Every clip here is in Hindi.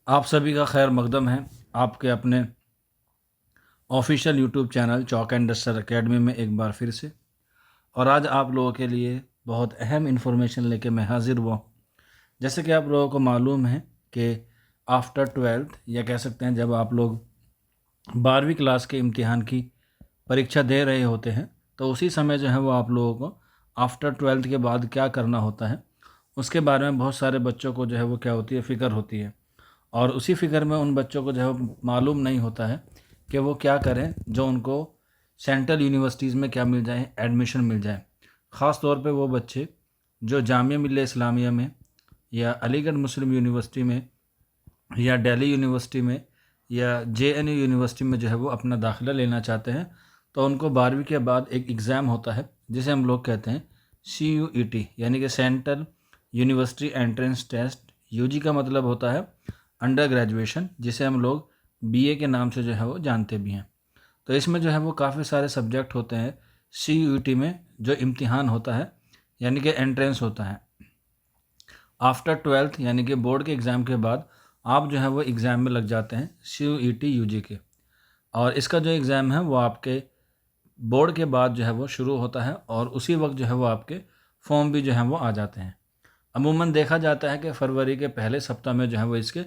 आप सभी का खैर मकदम है आपके अपने official YouTube channel chalk and duster academy में एक बार फिर से। और आज आप लोगों के लिए बहुत अहम इन्फॉर्मेशन लेके मैं हाजिर हुआ हूँ। जैसे कि आप लोगों को मालूम है कि आफ्टर ट्वेल्थ या कह सकते हैं जब आप लोग 12वीं क्लास के इम्तिहान की परीक्षा दे रहे होते हैं, तो उसी समय जो है वो आप लोगों को आफ्टर ट्वेल्थ के बाद क्या करना होता है उसके बारे में बहुत सारे बच्चों को जो है वो क्या होती है फ़िक्र होती है। और उसी फिक्र में उन बच्चों को जो है मालूम नहीं होता है कि वो क्या करें जो उनको सेंट्रल यूनिवर्सिटीज़ में क्या मिल जाए, एडमिशन मिल जाए। ख़ास तौर पे वो बच्चे जो जामिया मिल्लिया इस्लामिया में या अलीगढ़ मुस्लिम यूनिवर्सिटी में या दिल्ली यूनिवर्सिटी में या जेएनयू यूनिवर्सिटी में जो है वो अपना दाखिला लेना चाहते हैं, तो उनको 12वीं के बाद एक एग्ज़ाम होता है जिसे हम लोग कहते हैं CUET, यानी कि central university entrance test. UG का मतलब होता है अंडर ग्रेजुएशन, जिसे हम लोग BA के नाम से जो है वो जानते भी हैं। तो इसमें जो है वो काफ़ी सारे सब्जेक्ट होते हैं CUET में, जो इम्तिहान होता है यानी कि एंट्रेंस होता है। आफ्टर ट्वेल्थ यानी कि बोर्ड के एग्ज़ाम के बाद आप जो है वो एग्ज़ाम में लग जाते हैं CUET UG के। और इसका जो एग्ज़ाम है वो आपके बोर्ड के बाद जो है वो शुरू होता है और उसी वक्त जो है वो आपके फॉर्म भी जो है वो आ जाते हैं। अमूमन देखा जाता है कि फरवरी के पहले सप्ताह में जो है वो इसके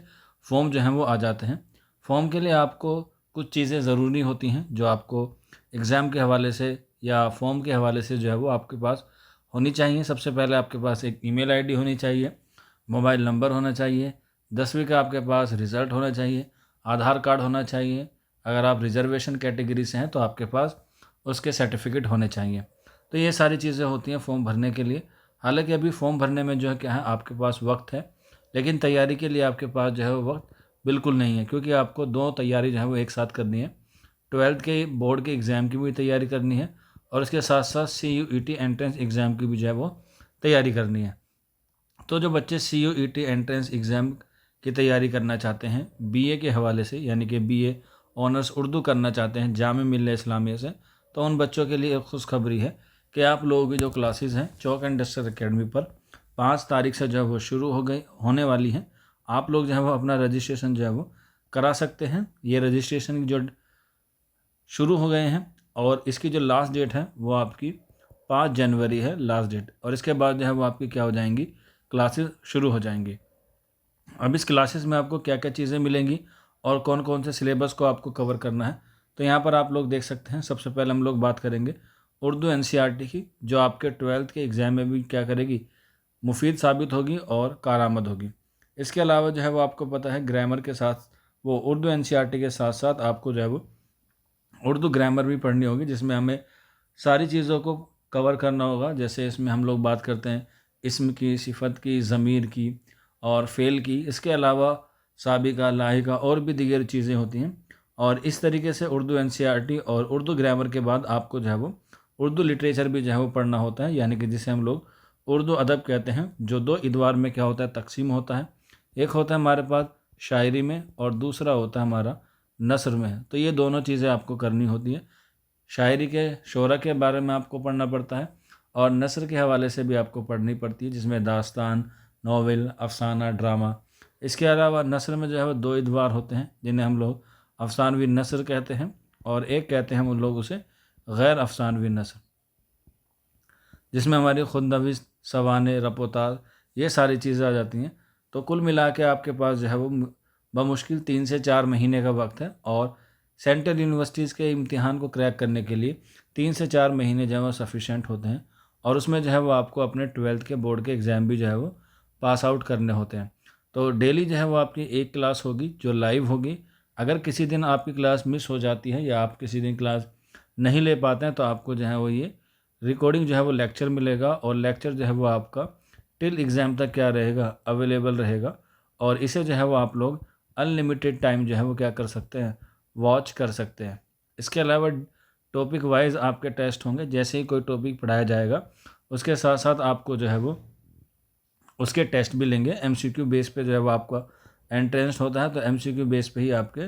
फॉर्म जो हैं वो आ जाते हैं। फॉर्म के लिए आपको कुछ चीज़ें ज़रूरी होती हैं जो आपको एग्ज़ाम के हवाले से या फॉर्म के हवाले से जो है वो आपके पास होनी चाहिए। सबसे पहले आपके पास एक ईमेल आईडी होनी चाहिए, मोबाइल नंबर होना चाहिए, 10वीं का आपके पास रिज़ल्ट होना चाहिए, आधार कार्ड होना चाहिए। अगर आप रिजर्वेशन कैटेगरी से हैं तो आपके पास उसके सर्टिफिकेट होने चाहिए। तो ये सारी चीज़ें होती हैं फॉर्म भरने के लिए। हालांकि अभी फॉर्म भरने में जो है क्या है आपके पास वक्त है, लेकिन तैयारी के लिए आपके पास जो है वो वक्त बिल्कुल नहीं है, क्योंकि आपको दो तैयारी जो है वो एक साथ करनी है। ट्वेल्थ के बोर्ड के एग्ज़ाम की भी तैयारी करनी है और इसके साथ साथ CUET एंट्रेंस एग्ज़ाम की भी जो है वो तैयारी करनी है। तो जो बच्चे CUET एंट्रेंस एग्ज़ाम की तैयारी करना चाहते हैं BA के हवाले से, यानी कि BA ऑनर्स उर्दू करना चाहते हैं जामिया मिल्लिया इस्लामिया से, तो उन बच्चों के लिए एक खुशखबरी है कि आप लोगों की जो क्लासेस हैं चौक एंड डस्टर एकेडमी पर 5 तारीख से जो है वो शुरू हो गई होने वाली हैं। आप लोग जो है वो अपना रजिस्ट्रेशन जो है वो करा सकते हैं। ये रजिस्ट्रेशन जो शुरू हो गए हैं और इसकी जो लास्ट डेट है वो आपकी 5 जनवरी है लास्ट डेट, और इसके बाद जो है वो आपकी क्या हो जाएंगी, क्लासेस शुरू हो जाएंगी। अब इस क्लासेस में आपको क्या क्या चीज़ें मिलेंगी और कौन कौन से सिलेबस को आपको कवर करना है, तो यहाँ पर आप लोग देख सकते हैं। सबसे पहले हम लोग बात करेंगे उर्दू NCERT की, जो आपके ट्वेल्थ के एग्ज़ाम में भी क्या करेगी, मुफीद साबित होगी और कारआमद होगी। इसके अलावा जो है वो आपको पता है ग्रामर के साथ, वो उर्दू NCERT के साथ साथ आपको जो है वो उर्दू ग्रामर भी पढ़नी होगी, जिसमें हमें सारी चीज़ों को कवर करना होगा। जैसे इसमें हम लोग बात करते हैं इस्म की, सिफत की, ज़मीर की और फ़ेल की। इसके अलावा साबिका, लाहिका और भी दीगर चीज़ें होती हैं। और इस तरीके से उर्दू NCERT और उर्दू ग्रामर के बाद आपको जो है वो उर्दू लिटरेचर भी जो है वो पढ़ना होता है, यानी कि जिसे हम लोग उर्दू अदब कहते हैं, जो दो इदवार में क्या होता है, तकसीम होता है। एक होता है हमारे पास शायरी में और दूसरा होता है हमारा नस्र में। तो ये दोनों चीज़ें आपको करनी होती है। शायरी के शोरा के बारे में आपको पढ़ना पड़ता है और नस्र के हवाले से भी आपको पढ़नी पड़ती है, जिसमें दास्तान, नावल, अफसाना, ड्रामा। इसके अलावा नस्र में जो है वो दो इदवार होते हैं जिन्हें हम लोग अफसानवी नस्र कहते हैं, और एक कहते हैं उन लोग उसे गैर अफसानवी नस्र, जिसमें हमारी खुंदनविस, सवाने, रपोताल, ये सारी चीज़ें आ जाती हैं। तो कुल मिला के आपके पास जो है वो बमुश्किल 3 से 4 महीने का वक्त है, और सेंट्रल यूनिवर्सिटीज़ के इम्तिहान को क्रैक करने के लिए 3 से 4 महीने जो है वो सफिशेंट होते हैं। और उसमें जो है वो आपको अपने ट्वेल्थ के बोर्ड के एग्ज़ाम भी जो है वो पास आउट करने होते हैं। तो डेली जो है वो आपकी एक क्लास होगी जो लाइव होगी। अगर किसी दिन आपकी क्लास मिस हो जाती है या आप किसी दिन क्लास नहीं ले पाते हैं, तो आपको जो है वो ये रिकॉर्डिंग जो है वो लेक्चर मिलेगा, और लेक्चर जो है वो आपका टिल एग्ज़ाम तक क्या रहेगा, अवेलेबल रहेगा। और इसे जो है वो आप लोग अनलिमिटेड टाइम जो है वो क्या कर सकते हैं, वॉच कर सकते हैं। इसके अलावा टॉपिक वाइज आपके टेस्ट होंगे। जैसे ही कोई टॉपिक पढ़ाया जाएगा उसके साथ साथ आपको जो है वो उसके टेस्ट भी लेंगे। MCQ बेस पे जो है वो आपका एंट्रेंस होता है, तो MCQ बेस पे ही आपके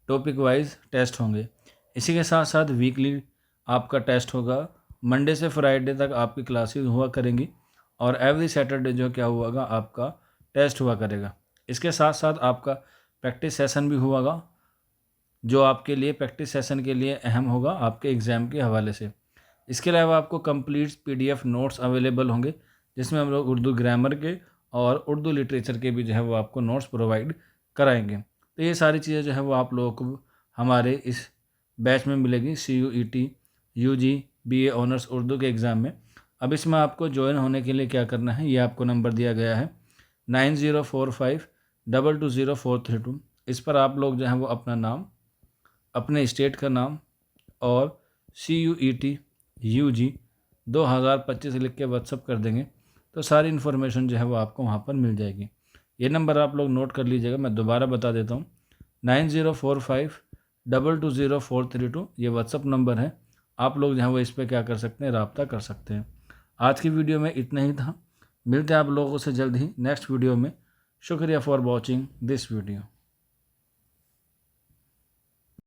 टॉपिक वाइज टेस्ट होंगे। इसी के साथ साथ वीकली आपका टेस्ट होगा। मंडे से फ्राइडे तक आपकी क्लासेस हुआ करेंगी और एवरी सैटरडे जो क्या हुआगा आपका टेस्ट हुआ करेगा। इसके साथ साथ आपका प्रैक्टिस सेशन भी होगा, जो आपके लिए प्रैक्टिस सेशन के लिए अहम होगा आपके एग्ज़ाम के हवाले से। इसके अलावा आपको कंप्लीट PDF नोट्स अवेलेबल होंगे, जिसमें हम लोग उर्दू ग्रामर के और उर्दू लिटरेचर के भी जो है वो आपको नोट्स प्रोवाइड कराएंगे। तो ये सारी चीज़ें जो है वो आप लोगों को हमारे इस बैच में मिलेगी CUET UG BA honours Urdu के एग्ज़ाम में। अब इसमें आपको ज्वाइन होने के लिए क्या करना है, ये आपको नंबर दिया गया है 9045220432। इस पर आप लोग जो है वो अपना नाम, अपने स्टेट का नाम और CUET UG 2025 लिख के व्हाट्सअप कर देंगे, तो सारी इन्फॉर्मेशन जो है वो आपको वहाँ पर मिल जाएगी। ये नंबर आप लोग नोट कर लीजिएगा, मैं दोबारा बता देता हूँ 9045220432, ये व्हाट्सअप नंबर है। आप लोग जो है वो इस पर क्या कर सकते हैं, रब्ता कर सकते हैं। आज की वीडियो में इतना ही था, मिलते हैं आप लोगों से जल्द ही नेक्स्ट वीडियो में। शुक्रिया फॉर वॉचिंग दिस वीडियो।